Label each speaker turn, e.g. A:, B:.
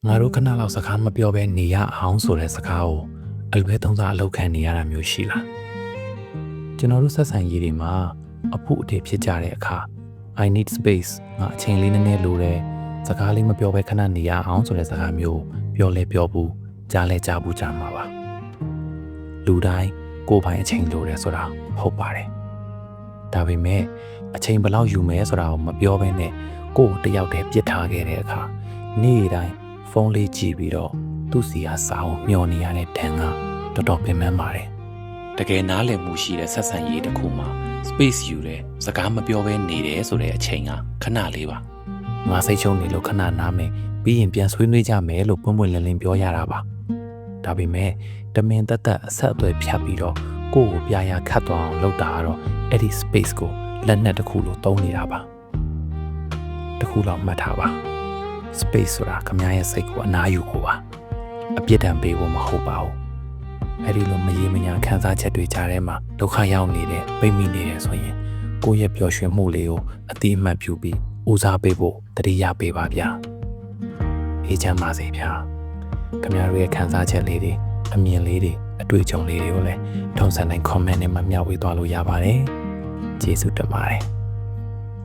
A: ငါတို့ခဏလောက်စကားမပြောဘဲနေရအောင်ဆိုတဲ့စကားကိုအလွဲသုံးစားအလောက်ခံနေရတာမျိုးရှိလားကျွန်တော်တို့ဆက်ဆံရေးတွေမှာအဖို့အထည်ဖြစ်ကြတဲ့အခါ I need space ငါအချိန်လေးနည်းနည်းလိုတယ်စကားလေးမပြောဘဲခဏနေရအောင်ဆိုတဲ့စကားမျိုးပြောလဲပြောဘူးကြားလဲကြားဘူးကြားမှာပါလူတိုင်းကိုယ်ပိုင်အချိန်လိုတယ်ဆိုတာဟုတ်ပါတယ်ဒါပေမဲ့အချိန်ဘယ်လောက်ယူမယ်ဆိုတာကိုမပြောဘဲနဲ့ကိုယ်တယောက်တည်းပြစ်ထားခဲ့တဲ့အခါနေ့တိုင်းဖုန်းလေးကြည့်ပြီးတော့သူ့စီဟာစာအုပ်မျှော်နေရတဲ့တန်ကတော်တော်ပင်ပန်းပါတယ်တကယ်နားလည်မှုရှိတဲ့ဆက်ဆံရေးတစ်ခုမှာ space ယူတယ်စကားမပြောဘဲနေတယ်ဆိုတဲ့အချိန်ကခဏလေးပါငါစိတ်ချုံနေလို့ခဏနားမယ်ပြီးရင်ပြန်ဆွေးနွေးကြမယ်လို့ပွင့်ပွင့်လင်းလင်းပြောရတာပါဒါပေမဲ့တမင်သက်သက်အဆက်အသွယ်ဖြတ်ပြီးတော့ကိုယ့်ကိုပြရာခတ်သွားအောင်လုပ်တာကတော့အဲ့ဒီ space ကိုလက်နက်တစ်ခုလိုသုံးနေတာပါတစ်ခုလောက်မှတ်ထားပါ space ဆိုတာခမရဲ့စိတ်ကိုအနားယူဖို့ပါအပြစ်ဒဏ်ပေးဖို့မဟုတ်ပါဘူးအဲ့ဒီလိုမရေမညာခံစားချက်တွေကြားထဲမှာဒုက္ခရောက်နေတယ်ပိတ်မိနေတယ်ဆိုရင်ကိုယ့်ရဲ့ပျော်ရွှင်မှုလေးကိုအတိအမှတ်ပြုပြီးဦးစားပေးဖို့တတိယပေးပါဗျာအေးချမ်းပါစေဗျာခင်ဗျားတို့ရဲ့ခံစားချက်လေးတွေအမြင်လေးတွေအတွေ့အကြုံလေးတွေကိုလည်းထုံးစံတိုင်း comment နဲ့မှမျှဝေသွားလို့ရပါတယ်ကျေးဇူးတင်ပါတယ်